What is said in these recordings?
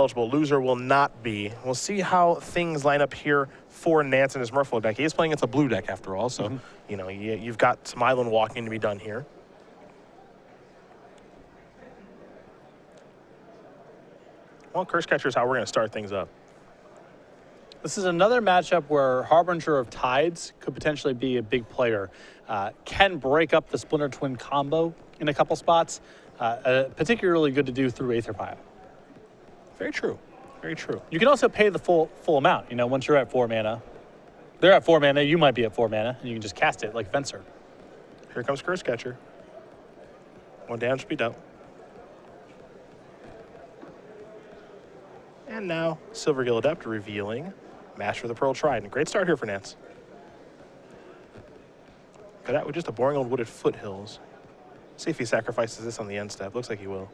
eligible. Loser will not be. We'll see how things line up here for Nance and his Merfolk deck. He is playing against a blue deck after all, so you know you've got some island walking to be done here. Well, Curse Catcher is how we're going to start things up. This is another matchup where Harbinger of Tides could potentially be a big player. Can break up the Splinter Twin combo in a couple spots. Particularly good to do through Aether Vial. Very true. Very true. You can also pay the full amount. You know, once you're at 4 mana, they're at 4 mana. You might be at 4 mana, and you can just cast it like Fencer. Here comes Curse Catcher. 1 damage to be dealt. And now Silvergill Adept revealing Master the Pearl Trident. Great start here for Nance. Got that with just a boring old wooded foothills. See if he sacrifices this on the end step. Looks like he will.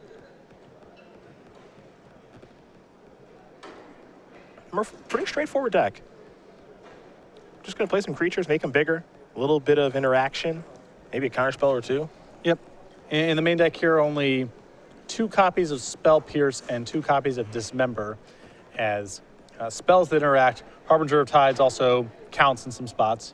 Pretty straightforward deck. Just going to play some creatures, make them bigger. A little bit of interaction. Maybe a counterspell or two. Yep. In the main deck here, only 2 copies of Spell Pierce and 2 copies of Dismember as spells that interact. Harbinger of Tides also counts in some spots.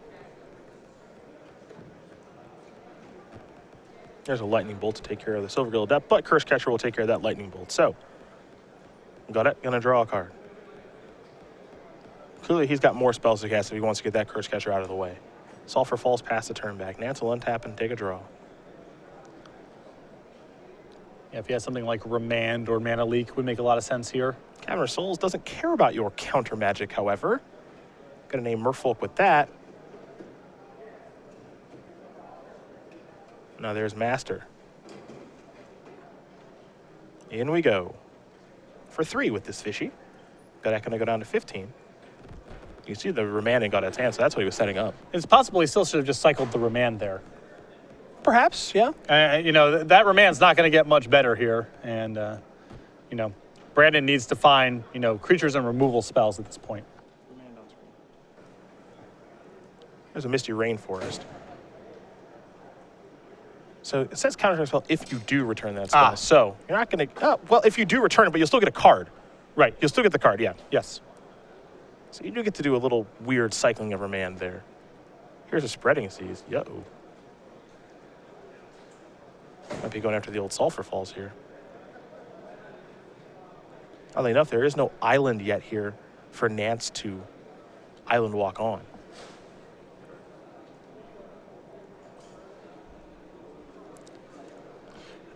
There's a Lightning Bolt to take care of the Silvergill Adept, but Curse Catcher will take care of that Lightning Bolt. So, Gaudet gonna draw a card. Clearly he's got more spells to cast if he wants to get that Curse Catcher out of the way. Sulfur falls past the turn back. Nance will untap and take a draw. Yeah, if he has something like Remand or Mana Leak, would make a lot of sense here. Cavern of Souls doesn't care about your counter magic, however. Gonna name Merfolk with that. Now there's Master. In we go. For 3 with this fishy. Gaudet gonna go down to 15. You see the Remand in Gaudet's hand, so that's what he was setting up. It's possible he still should have just cycled the Remand there. Perhaps, yeah. You know, that Remand's not going to get much better here. And, you know, Brandon needs to find, you know, creatures and removal spells at this point. There's a Misty Rainforest. So it says counter spell if you do return that spell. So you're not going to, well, if you do return it, but you'll still get a card. Right, you'll still get the card, yeah. Yes. So you do get to do a little weird cycling of Remand there. Here's a Spreading Seas. Yo. Might be going after the old Sulfur Falls here. Oddly enough, there is no island yet here for Nance to island walk on.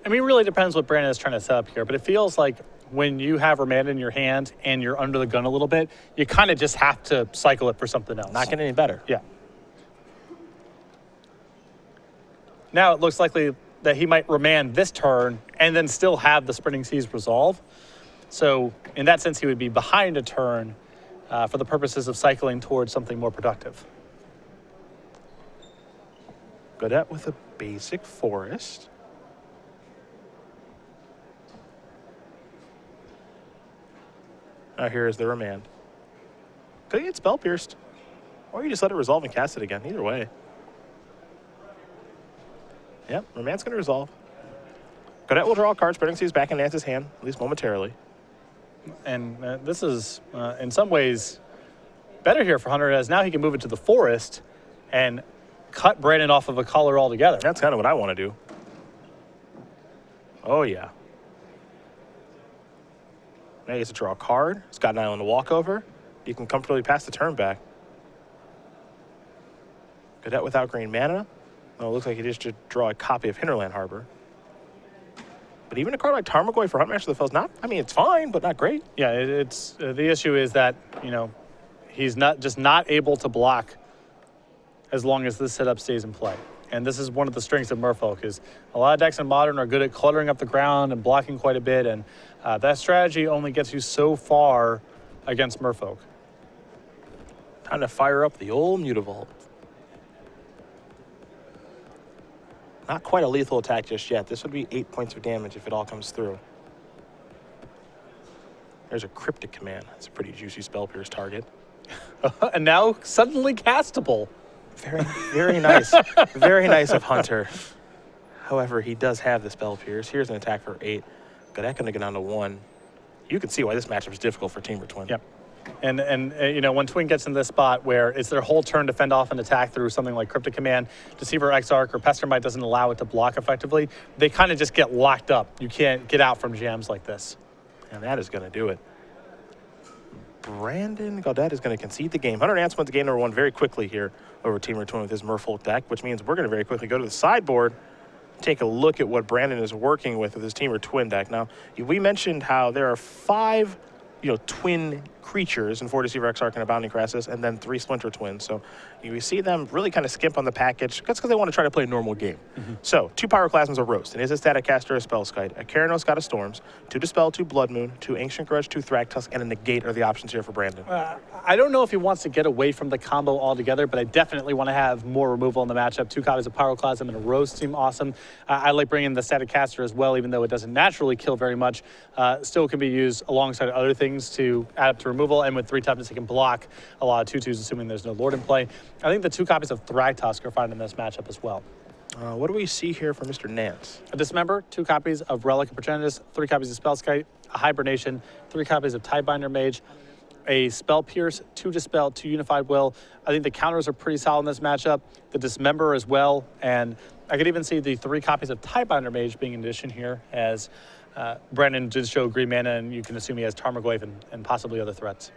I mean, it really depends what Brandon is trying to set up here, but it feels like when you have Remand in your hand and you're under the gun a little bit, you kind of just have to cycle it for something else. Not getting any better. Yeah. Now it looks likely that he might Remand this turn and then still have the Spreading Seas resolve. So in that sense, he would be behind a turn for the purposes of cycling towards something more productive. Gaudet with a basic forest. Now here is the Remand. Could get Spell Pierced. Or you just let it resolve and cast it again. Either way. Yep, Remand's going to resolve. Gaudet will draw a card, Spreading Seas back in Nance's hand, at least momentarily. And this is, in some ways, better here for Hunter, as now he can move it to the forest and cut Brandon off of a collar altogether. That's kind of what I want to do. Oh, yeah. Now he gets to draw a card. It's got an island to walk over. You can comfortably pass the turn back. Gaudet without green mana. Oh, it looks like he just should draw a copy of Hinterland Harbor. But even a card like Tarmogoyf for Huntmaster of the Fells, not, I mean, it's fine, but not great. Yeah, it's the issue is that, you know, he's not able to block as long as this setup stays in play. And this is one of the strengths of Merfolk, is a lot of decks in Modern are good at cluttering up the ground and blocking quite a bit, and that strategy only gets you so far against Merfolk. Time to fire up the old Mutavault. Not quite a lethal attack just yet. This would be 8 points of damage if it all comes through. There's a Cryptic Command. That's a pretty juicy Spell Pierce target. And now suddenly castable. Very, very nice. Very nice of Hunter. However, he does have the Spell Pierce. Here's an attack for 8. Gaudet gonna get down to 1. you can see why this matchup is difficult for Team or Twin. Yep. And you know, when Twin gets in this spot where it's their whole turn to fend off an attack through something like Cryptic Command, Deceiver, Exarch, or Pestermite doesn't allow it to block effectively, they kind of just get locked up. You can't get out from jams like this. And that is going to do it. Brandon Gaudet is going to concede the game. Hunter Nance wins game number 1 very quickly here over Team or Twin with his Merfolk deck, which means we're going to very quickly go to the sideboard, take a look at what Brandon is working with his Team or Twin deck. Now, we mentioned how there are 5 twin creatures in 4 Deceiver, Exarch, and Abounding Crassus, and then 3 Splinter Twins. So you see them really kind of skimp on the package. That's because they want to try to play a normal game. So 2 Pyroclasms of Roast, and is a Static Caster, a Spellskite, a Keranos, God of Storms, 2 Dispel, 2 Blood Moon, 2 Ancient Grudge, 2 Thragtusk, and a Negate are the options here for Brandon. I don't know if he wants to get away from the combo altogether, but I definitely want to have more removal in the matchup. 2 copies of Pyroclasm and a Roast seem awesome. I like bringing the Static Caster as well, even though it doesn't naturally kill very much. Still can be used alongside other things to add up to removal, and with 3 toughness, it can block a lot of 2/2s, assuming there's no Lord in play. I think the 2 copies of Thragtusk are fine in this matchup as well. What do we see here for Mr. Nance? A Dismember, 2 copies of Relic of Progenitus, 3 copies of Spellskite, a Hibernation, 3 copies of Tidebinder Mage, a Spell Pierce, 2 Dispel, 2 Unified Will. I think the counters are pretty solid in this matchup. The Dismember as well, and I could even see the 3 copies of Tidebinder Mage being an addition here, as Brandon did show green mana, and you can assume he has Tarmogoyf and possibly other threats.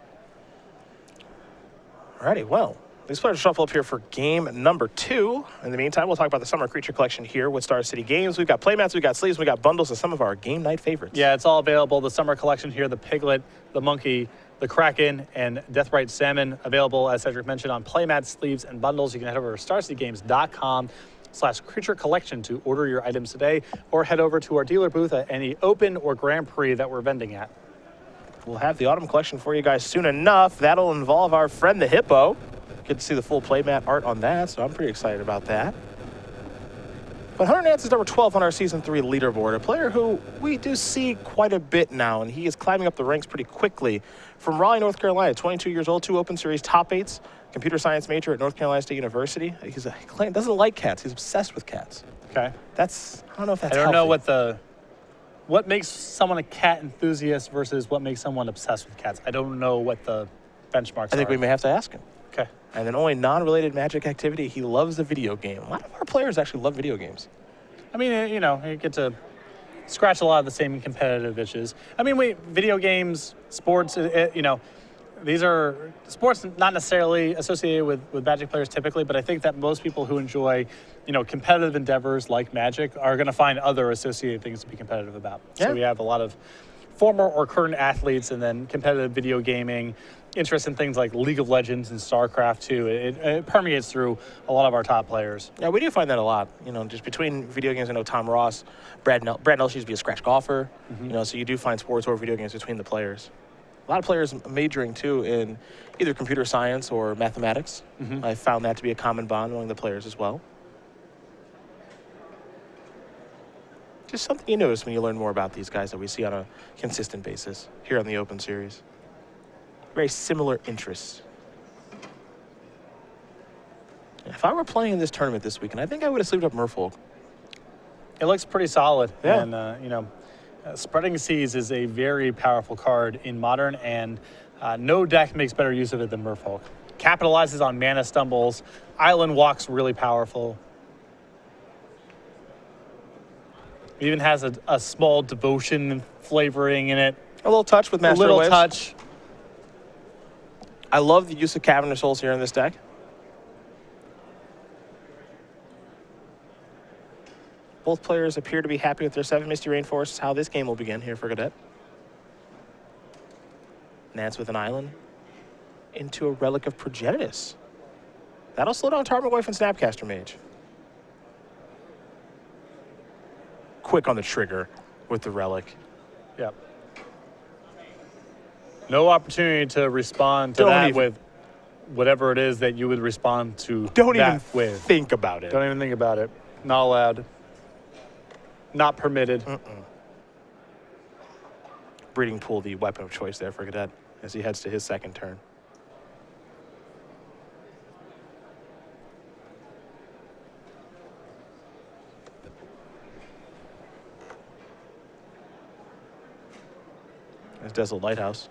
Alrighty, well, these players shuffle up here for game number 2. In the meantime, we'll talk about the Summer Creature Collection here with Star City Games. We've got playmats, we've got sleeves, we've got bundles of some of our game night favorites. Yeah, it's all available. The Summer Collection here, the Piglet, the Monkey, the Kraken, and Deathrite Salmon, available, as Cedric mentioned, on playmats, sleeves, and bundles. You can head over to starcitygames.com/creature collection to order your items today, or head over to our dealer booth at any Open or Grand Prix that we're vending at. We'll have the Autumn Collection for you guys soon enough. That'll involve our friend the Hippo. Get to see the full playmat art on that, so I'm pretty excited about that. But Hunter Nance is number 12 on our Season 3 leaderboard, a player who we do see quite a bit now, and he is climbing up the ranks pretty quickly. From Raleigh, North Carolina, 22 years old, 2 Open Series top 8s, computer science major at North Carolina State University. He doesn't like cats. He's obsessed with cats. Okay. I don't know if that's I don't know healthy. what makes someone a cat enthusiast versus what makes someone obsessed with cats. I don't know what the benchmarks are. I think we may have to ask him. Okay. And then only non-related Magic activity, he loves the video game. A lot of our players actually love video games. I mean, you get to scratch a lot of the same competitive itches. I mean, video games, sports, these are sports not necessarily associated with Magic players typically, but I think that most people who enjoy, competitive endeavors like Magic are going to find other associated things to be competitive about. Yeah. So we have a lot of former or current athletes, and then competitive video gaming, interest in things like League of Legends and StarCraft too. It permeates through a lot of our top players. Yeah, we do find that a lot. Just between video games, I know Tom Ross, Brad Nelson used to be a scratch golfer. So you do find sports or video games between the players. A lot of players majoring too in either computer science or mathematics. I found that to be a common bond among the players as well. Just something you notice when you learn more about these guys that we see on a consistent basis here on the Open Series. Very similar interests. If I were playing in this tournament this weekend, I think I would have sleeved up Merfolk. It looks pretty solid. Yeah. And, Spreading Seas is a very powerful card in Modern, and no deck makes better use of it than Merfolk. Capitalizes on mana stumbles. Island Walk's really powerful. It even has a small devotion flavoring in it. A little touch with Master A little Waves. touch. I love the use of Cavernous Souls here in this deck. Both players appear to be happy with their 7 Misty Rainforests. How this game will begin here for Gaudet. Nance with an island into a Relic of Progenitus. That'll slow down Tarmogoyf and Snapcaster Mage. Quick on the trigger with the Relic. Yep. No opportunity to respond to that with whatever it is that you would respond to Don't that even with. think about it. Don't even think about it. Not allowed. Not permitted. Breeding Pool, the weapon of choice there for Gaudet as he heads to his second turn. Nice Desolate Lighthouse.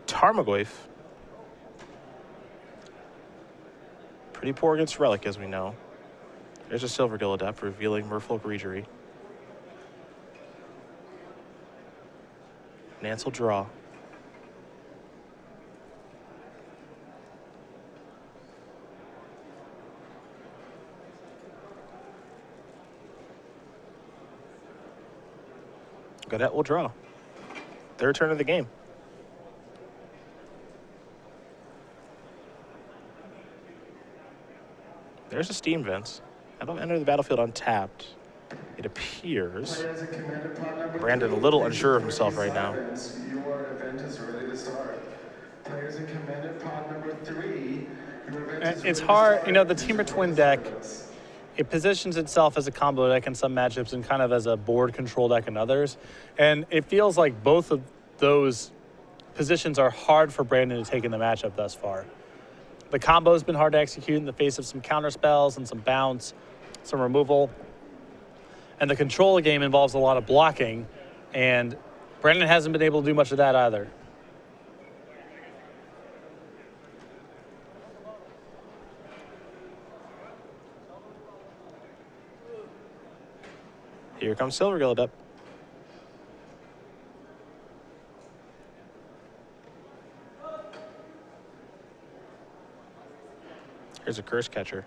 Tarmogoyf. Pretty poor against Relic, as we know. There's a Silver Gaudet revealing Merfolk Reejery. Nance will draw. Gaudet will draw. Third turn of the game. There's a Steam Vents. That'll enter the battlefield untapped. It appears. Brandon a little unsure of himself right now. Your event is ready to start. Players in command at pod number 3. It's hard, you know, the Teamer Twin deck, it positions itself as a combo deck in some matchups and kind of as a board control deck in others. And it feels like both of those positions are hard for Brandon to take in the matchup thus far. The combo's been hard to execute in the face of some counter spells and some bounce, some removal. And the control game involves a lot of blocking, and Brandon hasn't been able to do much of that either. Here comes Silver Gaudet. Here's a Curse Catcher.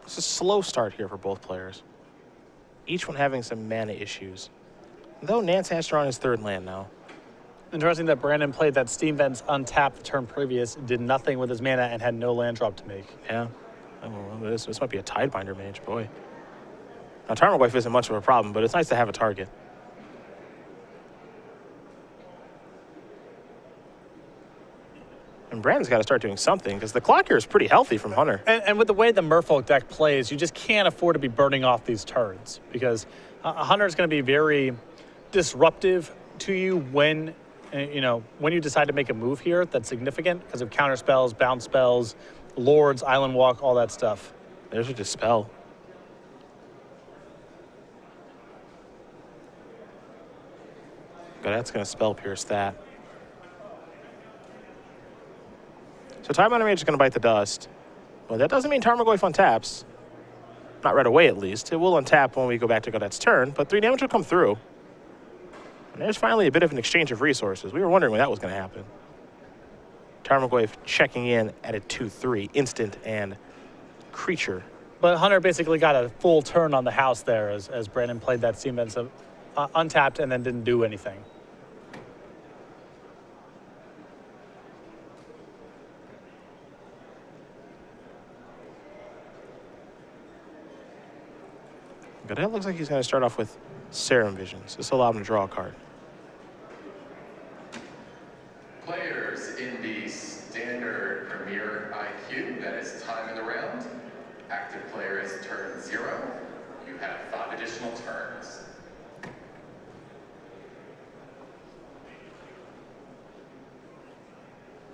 It's a slow start here for both players. Each one having some mana issues. Though Nance has drawn his third land now. Interesting that Brandon played that Steam Vents untapped the turn previous, did nothing with his mana, and had no land drop to make. Yeah. Oh, well, this might be a Tidebinder mage, boy. Now, Tarmogoyf isn't much of a problem, but it's nice to have a target. And Brandon's got to start doing something, because the clock here is pretty healthy from Hunter. And with the way the Merfolk deck plays, you just can't afford to be burning off these turns, because Hunter is going to be very disruptive to you when you decide to make a move here that's significant because of counter spells, bounce spells, lords, island walk, all that stuff. There's a Dispel. Gaudet's going to Spell Pierce that. So Tidebinder Mage is going to bite the dust. Well, that doesn't mean Tarmogoyf untaps. Not right away, at least. It will untap when we go back to Gaudet's turn, but 3 damage will come through. And there's finally a bit of an exchange of resources. We were wondering when that was going to happen. Tarmogoyf checking in at a 2/3, instant and creature. But Hunter basically got a full turn on the house there as Brandon played that Steam Vents untapped and then didn't do anything. Gaudet looks like he's going to start off with Serum Visions. This will allow him to draw a card. Players in the standard Premier IQ, that is time in the round. Active player is turn 0. You have 5 additional turns.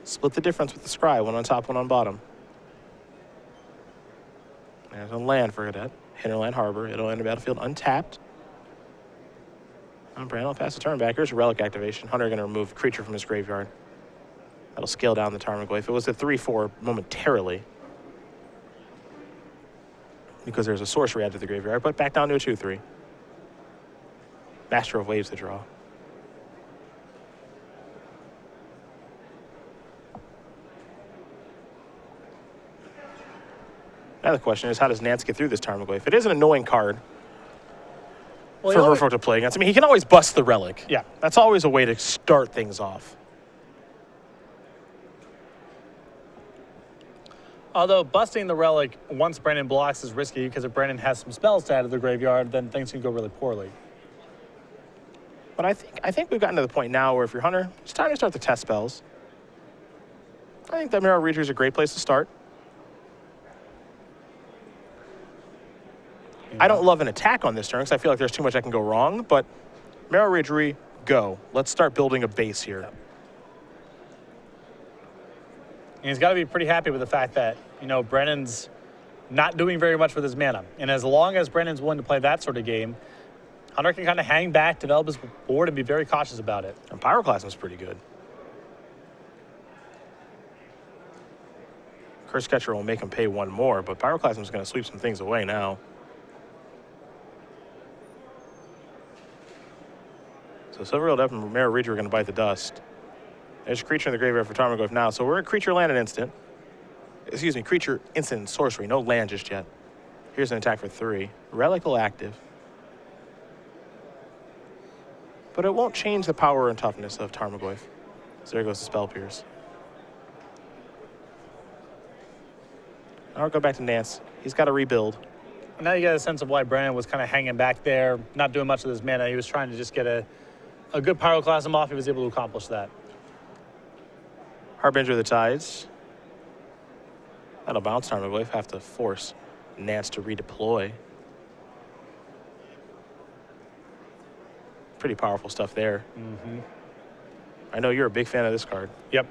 Split the difference with the Scry, one on top, one on bottom. There's a land for Gaudet. Hinterland Harbor. It'll enter battlefield untapped. Brandon will pass the turn back. Here's a Relic activation. Hunter going to remove creature from his graveyard. That'll scale down the Tarmogoyf. It was a 3/4 momentarily, because there's a sorcery added to the graveyard, but back down to a 2/3. Master of Waves to draw. Now the question is, how does Nance get through this Tarmogoyf? It is an annoying card for Merfolk to play against. I mean, he can always bust the Relic. Yeah. That's always a way to start things off. Although busting the Relic once Brandon blocks is risky, because if Brandon has some spells to add to the graveyard, then things can go really poorly. But I think we've gotten to the point now where if you're Hunter, it's time to start the test spells. I think that Mirror Reader is a great place to start. I don't love an attack on this turn because I feel like there's too much that can go wrong, but Mirror Reader, go. Let's start building a base here. Yep. And he's got to be pretty happy with the fact that, Brennan's not doing very much with his mana. And as long as Brennan's willing to play that sort of game, Hunter can kind of hang back, develop his board, and be very cautious about it. And Pyroclasm's pretty good. Curse Catcher will make him pay one more, but Pyroclasm's going to sweep some things away now. So Silverfield Up and Mirror Reader are going to bite the dust. There's a creature in the graveyard for Tarmogoyf now. So we're at creature, land, and instant. Excuse me, creature, instant, and sorcery. No land just yet. Here's an attack for 3. Relic will active. But it won't change the power and toughness of Tarmogoyf. So there goes the Spell Pierce. Now we'll go back to Nance. He's got to rebuild. Now you get a sense of why Brandon was kind of hanging back there, not doing much with his mana. He was trying to just get a good Pyroclasm off. He was able to accomplish that. Harbinger of the Tides. That'll bounce Tarmogoyf. Have to force Nance to redeploy. Pretty powerful stuff there. Mm-hmm. I know you're a big fan of this card. Yep.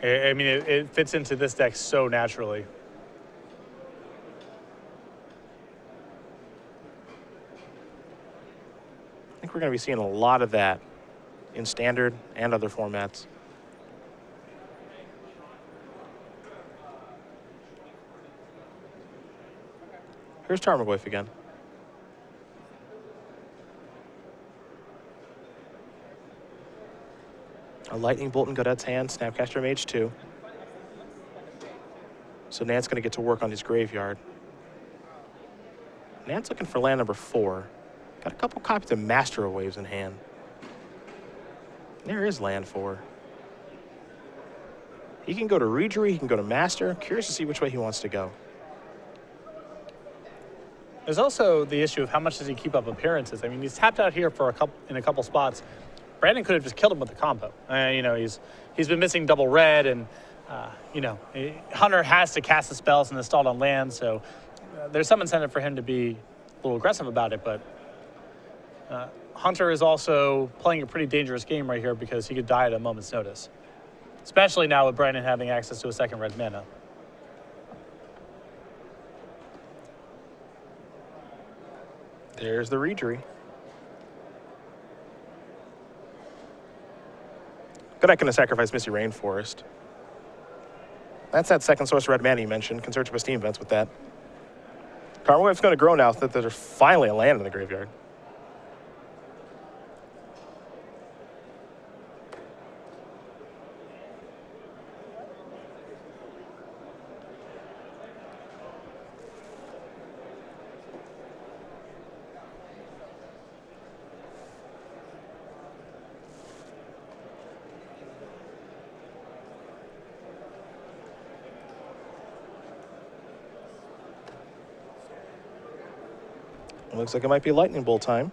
I mean, it fits into this deck so naturally. I think we're going to be seeing a lot of that in Standard and other formats. Here's Tarmogoyf again. A Lightning Bolt in Gaudet's hand, Snapcaster Mage 2. So Nance going to get to work on his graveyard. Nance looking for land number 4. Got a couple copies of Master of Waves in hand. There is land 4. He can go to Readery, he can go to Master. Curious to see which way he wants to go. There's also the issue of how much does he keep up appearances. I mean, he's tapped out here for in a couple spots. Brandon could have just killed him with the combo. He's been missing double red, and Hunter has to cast the spells and install on land, so there's some incentive for him to be a little aggressive about it. But Hunter is also playing a pretty dangerous game right here because he could die at a moment's notice, especially now with Brandon having access to a second red mana. There's the Readery. Gaudet going to sacrifice Misty Rainforest. That's that second source of red mana you mentioned. Can search up a Steam Vents with that. Tarmogoyf's going to grow now that there's finally a land in the graveyard. Looks like it might be Lightning Bolt time.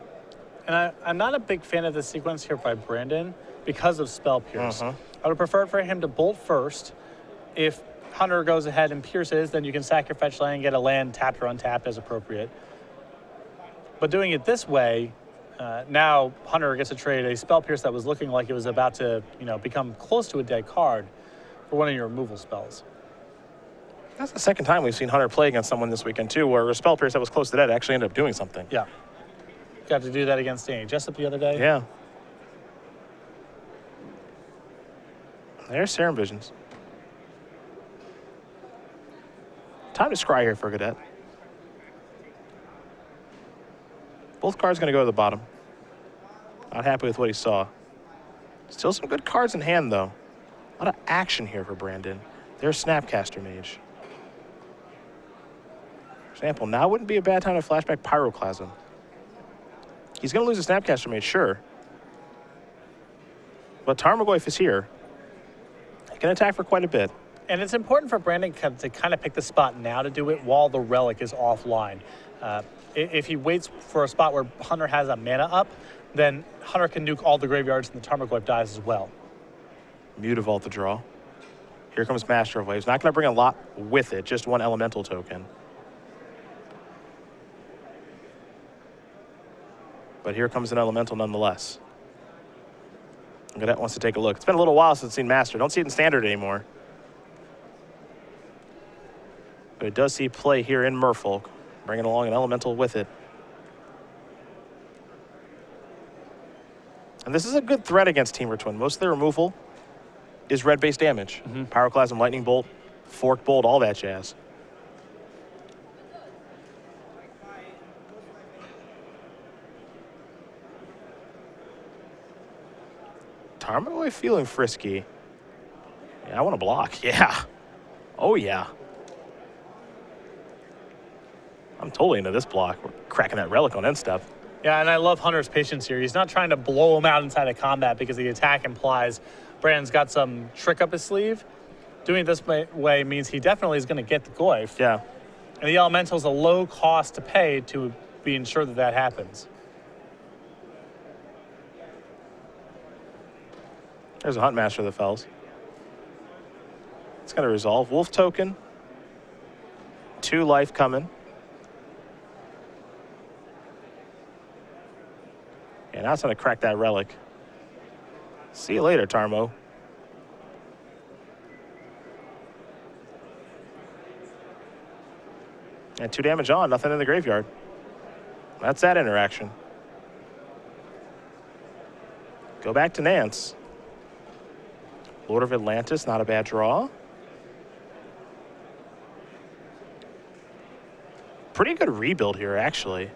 And I'm not a big fan of the sequence here by Brandon because of Spell Pierce. I would prefer for him to bolt first. If Hunter goes ahead and pierces, then you can sack your fetch land and get a land tapped or untapped as appropriate. But doing it this way, now Hunter gets to trade a Spell Pierce that was looking like it was about to, become close to a dead card for one of your removal spells. That's the second time we've seen Hunter play against someone this weekend, too, where a Spell Pierce that was close to dead actually ended up doing something. Yeah. Got to do that against Danny Jessup the other day. Yeah. There's Serum Visions. Time to scry here for Gaudet. Both cards going to go to the bottom. Not happy with what he saw. Still some good cards in hand, though. A lot of action here for Brandon. There's Snapcaster Mage. For example, now wouldn't be a bad time to flashback Pyroclasm. He's going to lose a Snapcaster Mage, sure. But Tarmogoyf is here. He can attack for quite a bit. And it's important for Brandon to kind of pick the spot now to do it while the Relic is offline. If he waits for a spot where Hunter has a mana up, then Hunter can nuke all the graveyards and the Tarmogoyf dies as well. Mutavault the draw. Here comes Master of Waves. Not going to bring a lot with it, just one elemental token. But here comes an elemental nonetheless. Gaudet wants to take a look. It's been a little while since I've seen Master. Don't see it in Standard anymore. But it does see play here in Merfolk, bringing along an elemental with it. And this is a good threat against Temur Twin. Most of their removal is red-based damage. Pyroclasm, Lightning Bolt, Fork Bolt, all that jazz. Tarmogoyf feeling frisky. Yeah, I want to block. Yeah. Oh, yeah. I'm totally into this block. We're cracking that relic on end step. Yeah, and I love Hunter's patience here. He's not trying to blow him out inside of combat because the attack implies Brandon's got some trick up his sleeve. Doing it this way means he definitely is going to get the Goyf. Yeah. And the Elemental's a low cost to pay to be ensured that that happens. There's a Huntmaster of the Fells. It's going to resolve. Wolf token. 2 life coming. And now it's going to crack that relic. See you later, Tarmo. And 2 damage on, nothing in the graveyard. That's that interaction. Go back to Nance. Lord of Atlantis, not a bad draw. Pretty good rebuild here, actually.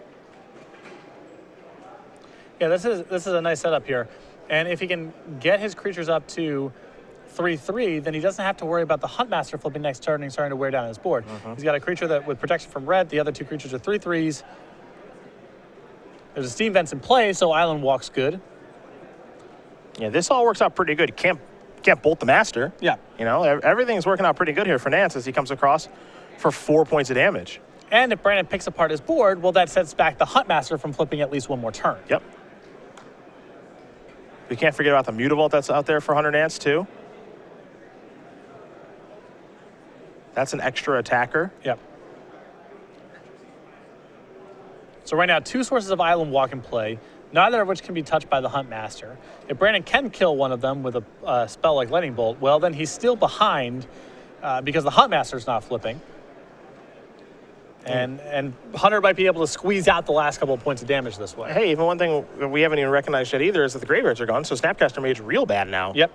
Yeah, this is a nice setup here. And if he can get his creatures up to 3/3, then he doesn't have to worry about the Huntmaster flipping next turn and starting to wear down his board. He's got a creature that with protection from red. The other 2 creatures are 3/3s. There's a Steam Vents in play, so Island Walk's good. Yeah, this all works out pretty good. Can't bolt the Master. Yeah. You know, everything's working out pretty good here for Nance as he comes across for 4 points of damage. And if Brandon picks apart his board, well, that sets back the Huntmaster from flipping at least one more turn. Yep. We can't forget about the Mutavault that's out there for Hunter Nance, too. That's an extra attacker. Yep. So right now, 2 sources of Island Walk in play, neither of which can be touched by the Huntmaster. If Brandon can kill one of them with a spell like Lightning Bolt, well, then he's still behind because the Huntmaster's not flipping. And Hunter might be able to squeeze out the last couple of points of damage this way. Hey, even one thing we haven't even recognized yet either is that the graveyards are gone, so Snapcaster Mage's real bad now. Yep.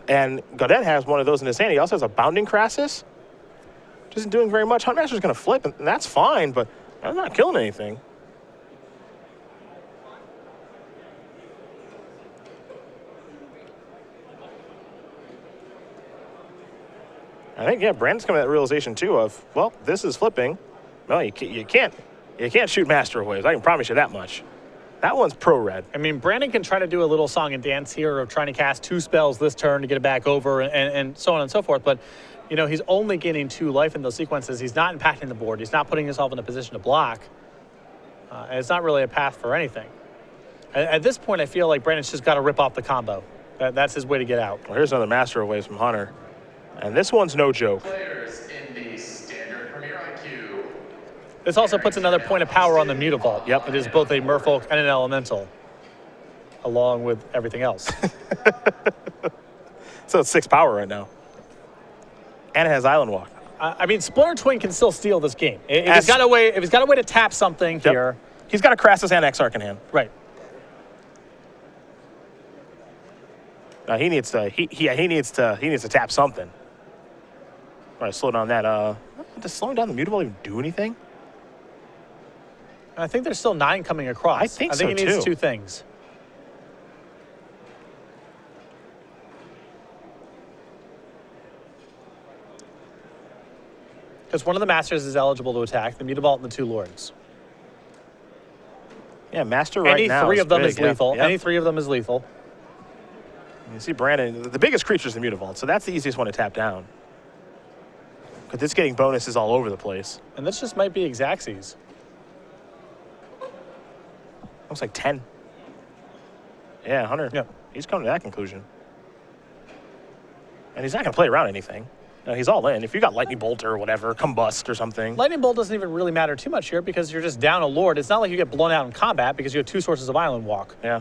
And Gaudet has one of those in his hand. He also has a Bounding Crassus. Which isn't doing very much. Huntmaster's going to flip, and that's fine, but I'm not killing anything. I think, yeah, Brandon's coming to that realization, too, of, well, this is flipping. Well, you can't shoot Master of Waves. I can promise you that much. That one's pro-red. I mean, Brandon can try to do a little song and dance here of trying to cast 2 spells this turn to get it back over and so on and so forth. But, you know, he's only gaining 2 life in those sequences. He's not impacting the board. He's not putting himself in a position to block. And it's not really a path for anything. At this point, I feel like Brandon's just got to rip off the combo. That's his way to get out. Well, here's another Master of Waves from Hunter. And this one's no joke. Players in the Standard Premier IQ. This also puts another point of power on the Mutavault. Yep. It is both a Merfolk and an Elemental, along with everything else. So it's 6 power right now. And it has Island Walk. I mean, Splinter Twin can still steal this game. If he's got a way to tap something here. He's got a Crassus and Exarch in hand. Right. No, he needs to tap something. All right, slow down that. Does slowing down the Mutavault even do anything? I think there's still 9 coming across. I think he needs too. 2 things. Because one of the Masters is eligible to attack, the Mutavault and the 2 Lords. Yeah, Master right now. Any 3 of them big, is lethal. Yep. Any 3 of them is lethal. You see Brandon, the biggest creature is the Mutavault, so that's the easiest one to tap down. Because it's getting bonuses all over the place. And this just might be Xaxes. Looks like 10. Yeah, Hunter. Yep. He's coming to that conclusion. And he's not going to play around anything. He's all in. If you got Lightning Bolt or whatever, Combust or something. Lightning Bolt doesn't even really matter too much here because you're just down a Lord. It's not like you get blown out in combat because you have 2 sources of Island Walk. Yeah.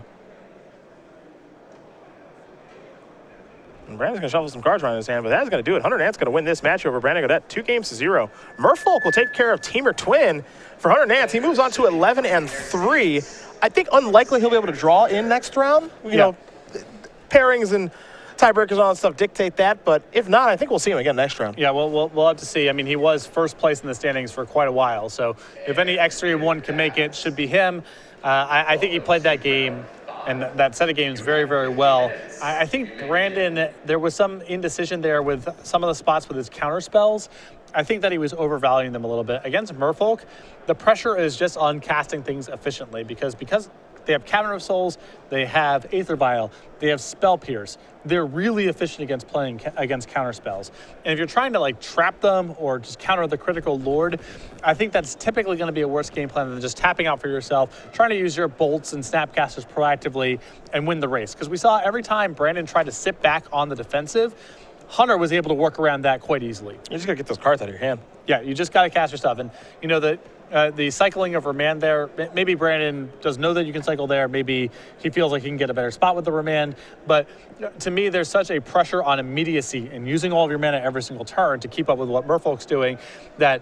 And Brandon's going to shuffle some cards around in his hand, but that's going to do it. Hunter Nance going to win this match over Brandon Gaudet, 2-0. Merfolk will take care of Teamer Twin. For Hunter Nance, he moves on to 11-3. I think unlikely he'll be able to draw in next round. You know, pairings and tiebreakers and all that stuff dictate that, but if not, I think we'll see him again next round. Yeah, we'll have to see. I mean, he was first place in the standings for quite a while, so if any X3-1 can make it, should be him. I think he played that game and that set of games very, very well. I think Brandon, there was some indecision there with some of the spots with his counter spells. I think that he was overvaluing them a little bit. Against Merfolk, the pressure is just on casting things efficiently because they have Cavern of Souls, they have Aether Vial, they have Spell Pierce. They're really efficient against playing against counter spells. And if you're trying to like trap them or just counter the critical Lord, I think that's typically going to be a worse game plan than just tapping out for yourself, trying to use your bolts and snapcasters proactively and win the race. Because we saw every time Brandon tried to sit back on the defensive, Hunter was able to work around that quite easily. You just got to get those cards out of your hand. Yeah, you just got to cast your stuff. And, you know, the cycling of Remand there, maybe Brandon does know that you can cycle there. Maybe he feels like he can get a better spot with the Remand. But to me, there's such a pressure on immediacy and using all of your mana every single turn to keep up with what Merfolk's doing that